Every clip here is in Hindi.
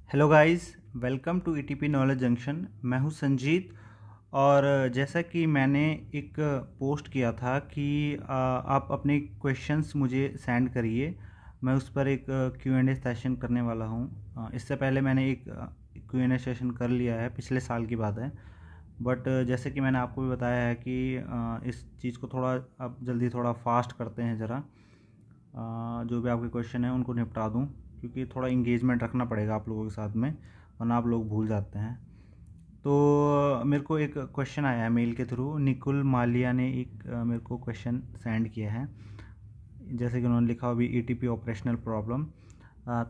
Hello guys, welcome to ETP knowledge junction. मैं हूं संजीत। और जैसा कि मैंने एक पोस्ट किया था कि आप अपने क्वेश्चंस मुझे सेंड करिए। मैं उस पर एक Q&A सेशन करने वाला हूं। इससे पहले मैंने एक Q&A सेशन कर लिया है, पिछले साल की बात है। बट जैसे कि मैंने आपको भी बताया है कि इस चीज़ को थोड़ा अब जल्दी थोड़ा फास्ट करते हैं ज़रा। जो भी आपके क्वेश्चन हैं उनको निपटा दूं, क्योंकि थोड़ा इंगेजमेंट रखना पड़ेगा आप लोगों के साथ में, वरना आप लोग भूल जाते हैं। तो मेरे को एक क्वेश्चन आया है मेल के थ्रू। निकुल मालिया ने एक मेरे को क्वेश्चन सेंड किया है। जैसे कि उन्होंने लिखा अभी ईटीपी ऑपरेशनल प्रॉब्लम।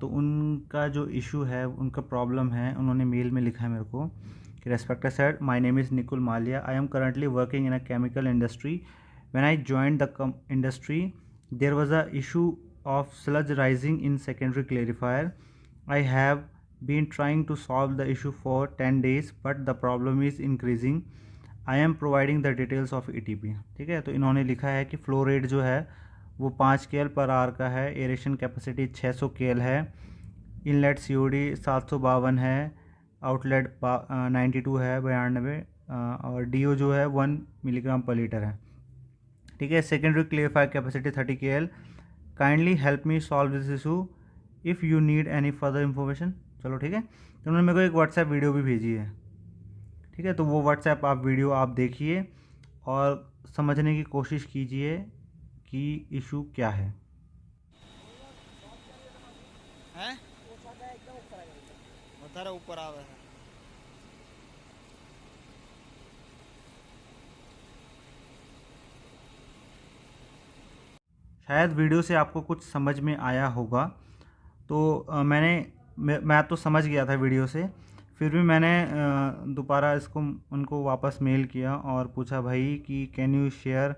तो उनका जो इशू है, उनका प्रॉब्लम है, उन्होंने मेल में लिखा है मेरे को कि respected sir, my name is Nikul Maliya, I am currently working in a chemical industry. When I joined the industry there was a issue of sludge rising in secondary clarifier. I have been trying to solve the issue for 10 days but the problem is increasing. I am providing the details of ETP। ठीक है, तो इन्होंने लिखा है कि फ्लो रेट जो है वो 5 KL पर आर का है, एरेशन कैपेसिटी 600 KL है, इनलेट COD 752 है, आउटलेट 92 है 92, और DO जो है 1 मिलीग्राम पर लीटर है। ठीक है, secondary clarifier capacity 30 KL। Kindly help me solve this issue if you need any further information. चलो ठीक है, तो उन्होंने मेरे को एक व्हाट्सएप वीडियो भी भेजी है। ठीक है, तो वो व्हाट्सएप वीडियो आप देखिए और समझने की कोशिश कीजिए कि इशू क्या है। हैं વધારે ઉપર આવે છે। शायद वीडियो से आपको कुछ समझ में आया होगा। तो मैं तो समझ गया था वीडियो से, फिर भी मैंने दोबारा इसको उनको वापस मेल किया और पूछा भाई कि can you share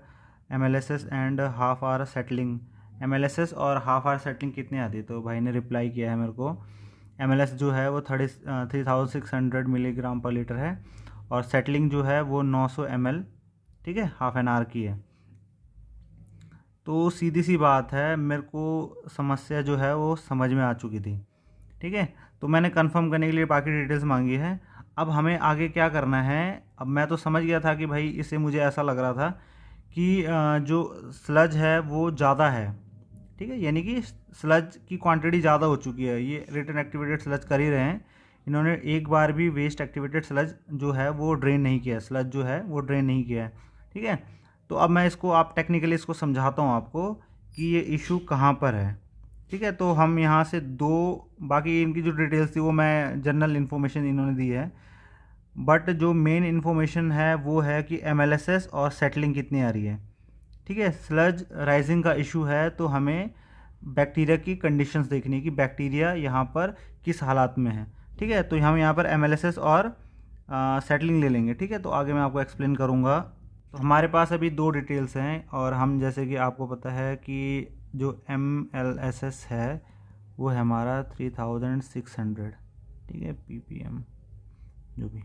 MLS and half hour settling. MLS और हाफ आवर सेटलिंग कितनी आती है? तो भाई ने रिप्लाई किया है मेरे को, MLS जो है वो 3600 मिलीग्राम पर लीटर है और सेटलिंग जो है वो 900 ml, ठीक है, हाफ एन आवर की है। तो सीधी सी बात है, मेरे को समस्या जो है वो समझ में आ चुकी थी। ठीक है, तो मैंने कंफर्म करने के लिए बाकी डिटेल्स मांगी है। अब हमें आगे क्या करना है? अब मैं तो समझ गया था कि भाई इससे मुझे ऐसा लग रहा था कि जो स्लज है वो ज़्यादा है। ठीक है, यानी कि स्लज की क्वांटिटी ज़्यादा हो चुकी है। ये रिटर्न एक्टिवेटेड स्लज कर ही रहे हैं, इन्होंने एक बार भी वेस्ट एक्टिवेटेड स्लज जो है वो ड्रेन नहीं किया, स्लज जो है वो ड्रेन नहीं किया है। ठीक है, तो अब मैं इसको आप टेक्निकली इसको समझाता हूँ आपको कि ये इशू कहाँ पर है। ठीक है, तो हम यहाँ से बाकी इनकी जो डिटेल्स थी वो मैं जनरल इन्फॉर्मेशन इन्होंने दी है, बट जो मेन इन्फॉर्मेशन है वो है कि MLS और सेटलिंग कितनी आ रही है। ठीक है, स्लज राइजिंग का इशू है, तो हमें बैक्टीरिया की कंडीशंस देखनी है कि बैक्टीरिया यहाँ पर किस हालात में है। ठीक है, तो हम यहाँ पर MLS और सेटलिंग ले लेंगे। ठीक है, तो आगे मैं आपको एक्सप्लेन करूँगा। तो हमारे पास अभी दो डिटेल्स हैं, और हम जैसे कि आपको पता है कि जो MLS है वो है हमारा 3600, ठीक है, ppm जो भी।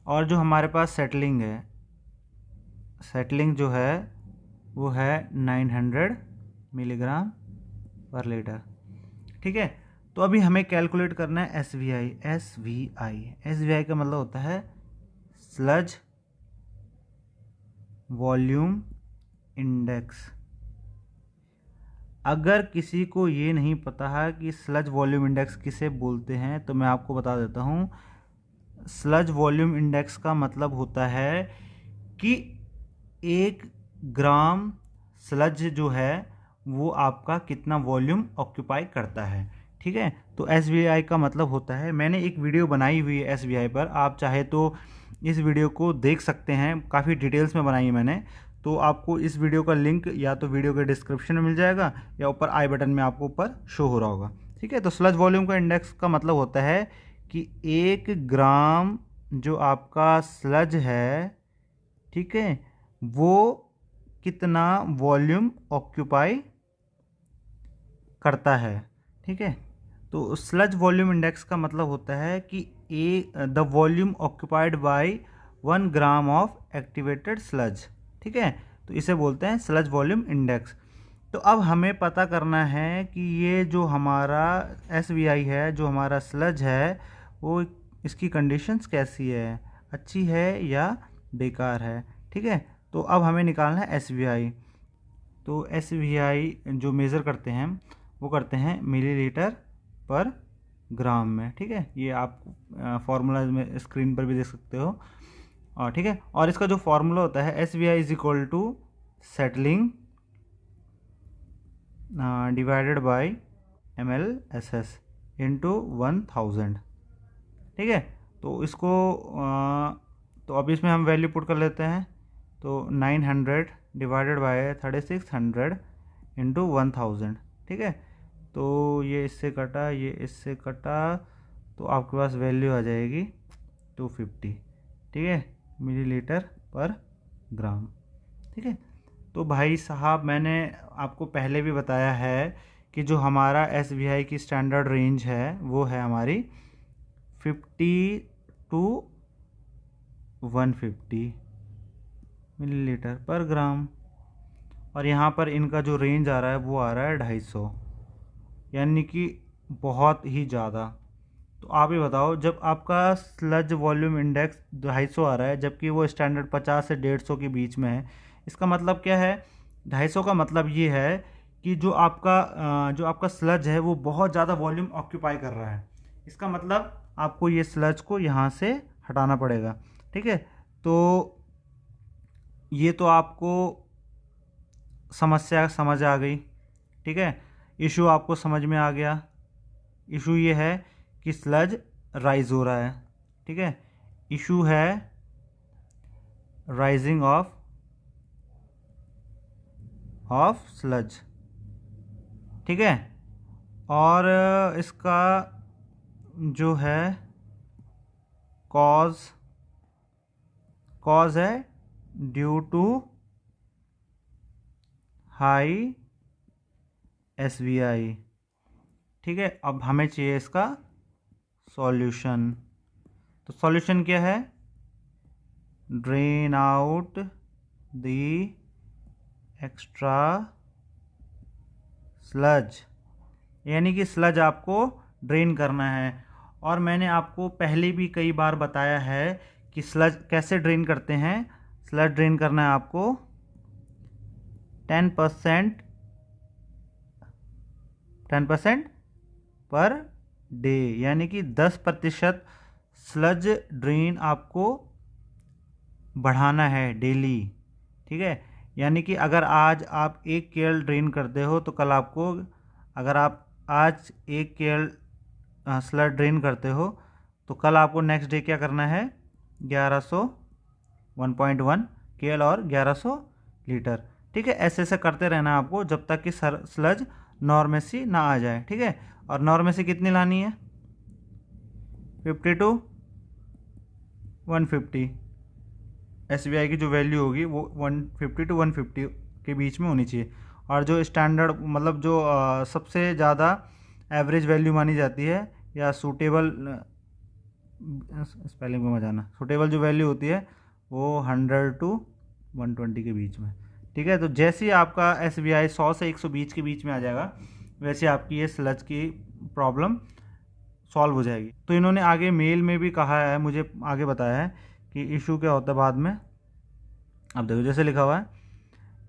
और जो हमारे पास सेटलिंग है, सेटलिंग जो है वो है 900 मिलीग्राम पर लीटर। ठीक है, तो अभी हमें कैलकुलेट करना है SVI। SVI का मतलब होता है स्लज वॉल्यूम इंडेक्स। अगर किसी को ये नहीं पता है कि स्लज वॉल्यूम इंडेक्स किसे बोलते हैं, तो मैं आपको बता देता हूँ। स्लज वॉल्यूम इंडेक्स का मतलब होता है कि 1 ग्राम स्लज जो है वो आपका कितना वॉल्यूम ऑक्यूपाई करता है। ठीक है, तो SVI का मतलब होता है, मैंने एक वीडियो बनाई हुई है SVI पर, आप चाहे तो इस वीडियो को देख सकते हैं, काफ़ी डिटेल्स में बनाई है मैंने। तो आपको इस वीडियो का लिंक या तो वीडियो के डिस्क्रिप्शन में मिल जाएगा या ऊपर आई बटन में आपको ऊपर शो हो रहा होगा। ठीक है, तो स्लज वॉल्यूम का इंडेक्स का मतलब होता है कि 1 ग्राम जो आपका स्लज है, ठीक है, वो कितना वॉल्यूम ऑक्यूपाई करता है। ठीक है, तो स्लज वॉल्यूम इंडेक्स का मतलब होता है कि the volume occupied by 1 gram of activated sludge. ठीक है, तो इसे बोलते हैं स्लज वॉल्यूम इंडेक्स। तो अब हमें पता करना है कि ये जो हमारा SVI है, जो हमारा स्लज है, वो इसकी कंडीशंस कैसी है, अच्छी है या बेकार है। ठीक है, तो अब हमें निकालना है SVI। तो SVI जो मेज़र करते हैं वो करते हैं मिलीलीटर पर ग्राम में। ठीक है, ये आप फार्मूला में स्क्रीन पर भी देख सकते हो। और ठीक है, और इसका जो फार्मूला होता है SVI is equal to settling divided by ml/SS into 1000। ठीक है, तो इसको तो अब इसमें हम वैल्यू पुट कर लेते हैं। तो 900 डिवाइडेड बाय 3600 इंटू 1000। ठीक है, तो ये इससे कटा, ये इससे कटा, तो आपके पास वैल्यू आ जाएगी 250। ठीक है, मिलीलीटर पर ग्राम। ठीक है, तो भाई साहब मैंने आपको पहले भी बताया है कि जो हमारा SVI की स्टैंडर्ड रेंज है वो है हमारी 50 टू 150 मिलीलीटर पर ग्राम। और यहाँ पर इनका जो रेंज आ रहा है वो आ रहा है 250, यानी कि बहुत ही ज़्यादा। तो आप ही बताओ, जब आपका स्लज वॉल्यूम इंडेक्स 250 आ रहा है जबकि वो स्टैंडर्ड 50 से 150 के बीच में है, इसका मतलब क्या है? 250 का मतलब ये है कि जो आपका स्लज है वो बहुत ज़्यादा वॉल्यूम ऑक्यूपाई कर रहा है। इसका मतलब आपको ये स्लज को यहाँ से हटाना पड़ेगा। ठीक है, तो ये तो आपको समस्या समझ आ गई। ठीक है, इशू आपको समझ में आ गया। इशू ये है कि स्लज राइज हो रहा है। ठीक है, इशू है राइजिंग ऑफ स्लज। ठीक है, और इसका जो है कॉज है ड्यू टू हाई SVI। ठीक है, अब हमें चाहिए इसका सॉल्यूशन। तो सॉल्यूशन क्या है? Drain out the extra sludge, यानी कि स्लज आपको ड्रेन करना है। और मैंने आपको पहले भी कई बार बताया है कि स्लज कैसे ड्रेन करते हैं। स्लज ड्रेन करना है आपको 10% पर डे, यानी कि 10% स्लज ड्रेन आपको बढ़ाना है डेली। ठीक है, यानी कि अगर आज आप 1 KL ड्रेन करते हो तो कल आपको, अगर आप आज 1 KL स्लज ड्रेन करते हो तो कल आपको नेक्स्ट डे क्या करना है? 1.1 KL और 1100 लीटर। ठीक है, ऐसे ऐसे करते रहना आपको जब तक कि स्लज नॉर्मेसी ना आ जाए। ठीक है, और नॉर्मेसी कितनी लानी है? 50 टू 150। SVI की जो वैल्यू होगी वो 150 टू 150 के बीच में होनी चाहिए। और जो स्टैंडर्ड मतलब जो सबसे ज़्यादा एवरेज वैल्यू मानी जाती है या सूटेबल, स्पेलिंग में जाना, सूटेबल जो वैल्यू होती है वो 100 टू 120 के बीच में। ठीक है, तो जैसे ही आपका SVI 100 से 120 के बीच में आ जाएगा वैसे आपकी ये स्लज की प्रॉब्लम सॉल्व हो जाएगी। तो इन्होंने आगे मेल में भी कहा है, मुझे आगे बताया है कि इशू क्या होता है बाद में। अब देखो, जैसे लिखा हुआ है,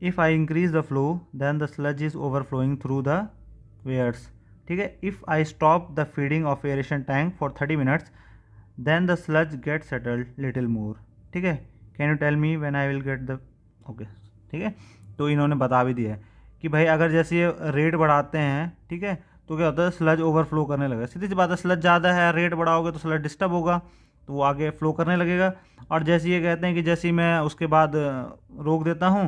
if I increase the flow then the sludge is overflowing through the weirs. ठीक है, if I stop the feeding of aeration tank for 30 minutes then the sludge get settled little more. ठीक है, can you tell me when I will get the okay. ठीक है, तो इन्होंने बता भी दिया है कि भाई अगर जैसे ये रेट बढ़ाते हैं, ठीक है, तो क्या होता है? स्लज ओवरफ्लो करने लगेगा। सीधी सी बात है, स्लज ज़्यादा है, रेट बढ़ाओगे तो स्लज डिस्टर्ब होगा, तो वो आगे फ्लो करने लगेगा। और जैसे ये कहते हैं कि जैसे ही मैं उसके बाद रोक देता हूँ,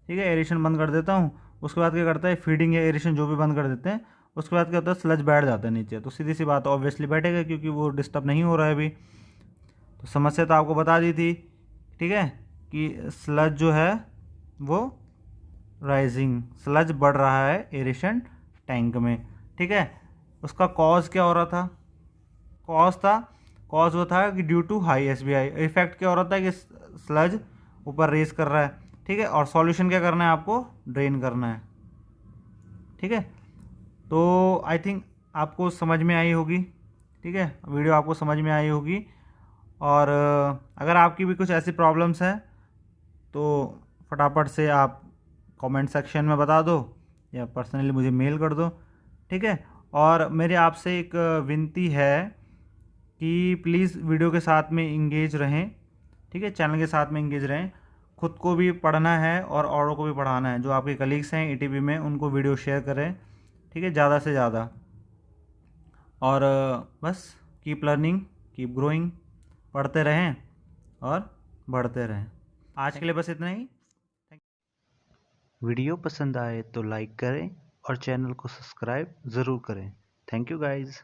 ठीक है, एरेशन बंद कर देता हूँ, उसके बाद क्या करता है? फीडिंग या एरेशन जो भी बंद कर देते हैं, उसके बाद क्या होता है? स्लज बैठ जाता है नीचे। तो सीधी सी बात है, ऑब्वियसली बैठेगा क्योंकि वो डिस्टर्ब नहीं हो रहा है अभी। तो समस्या तो आपको बता दी थी। ठीक है, कि स्लज जो है वो राइजिंग, स्लज बढ़ रहा है एरेशन टैंक में। ठीक है, उसका कॉज क्या हो रहा था? कॉज वो था कि due to high SVI। Effect क्या हो रहा था कि स्लज ऊपर रेस कर रहा है। ठीक है, और सॉल्यूशन क्या करना है? आपको ड्रेन करना है। ठीक है, तो आई थिंक आपको समझ में आई होगी। ठीक है, वीडियो आपको समझ में आई होगी। और अगर आपकी भी कुछ ऐसी प्रॉब्लम्स हैं तो फटाफट से आप कमेंट सेक्शन में बता दो या पर्सनली मुझे मेल कर दो। ठीक है, और मेरे आपसे एक विनती है कि प्लीज़ वीडियो के साथ में इंगेज रहें। ठीक है, चैनल के साथ में इंगेज रहें। खुद को भी पढ़ना है और औरों को भी पढ़ाना है। जो आपके कलीग्स हैं ईटीपी में, उनको वीडियो शेयर करें। ठीक है, ज़्यादा से ज़्यादा। और बस कीप लर्निंग, कीप ग्रोइंग, पढ़ते रहें और बढ़ते रहें। आज के लिए बस इतना ही। वीडियो पसंद आए तो लाइक करें और चैनल को सब्सक्राइब ज़रूर करें। Thank you guys.